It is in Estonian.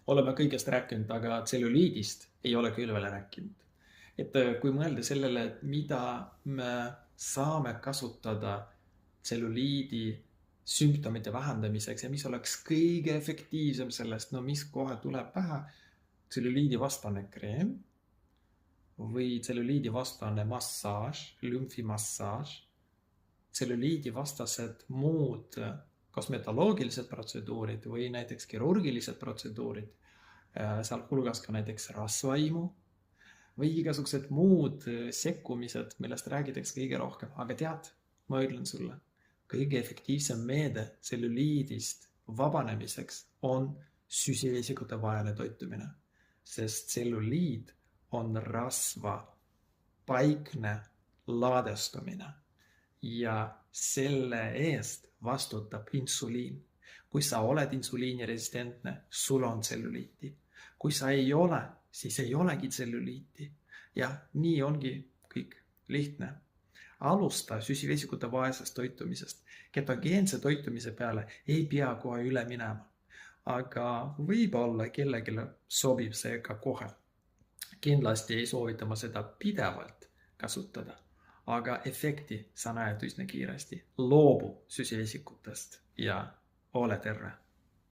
oleme kõigest rääkinud, aga tselluliidist ei ole küll veel rääkinud. Kui mõelda sellele, et mida me saame kasutada tselluliidi sümptomite vähendamiseks ja mis oleks kõige efektiivsem sellest, no mis kohe tuleb pähe, tselluliidi vastane kreem või tselluliidi vastane massaaž, lümfimassaaž, tselluliidi vastased muud kosmetoloogilised protseduurid või näiteks kirurgilised protseduurid, seal hulgas ka näiteks rasvaimu või igasugused muud sekkumised, millest räägitakse kõige rohkem. Aga tead, ma ütlen sulle, kõige efektiivsem meede tselluliidist vabanemiseks on süsivesikute vaene toitumine, sest tselluliid on rasva paikne ladestumine ja selle eest vastutab insuliin. Kui sa oled insuliiniresistentne, sul on tselluliiti. Kui sa ei ole, siis ei olegi tselluliiti. Ja nii ongi kõik lihtne. Alusta süsivesikute vaesest toitumisest. Ketogeense toitumise peale ei pea kohe üle minema. Aga võib-olla kellelegi sobib see ka kohe. Kindlasti ei soovita ma seda pidevalt kasutada, aga efekti sa näed üsna kiiresti. Loobu süsivesikutest ja ole terve.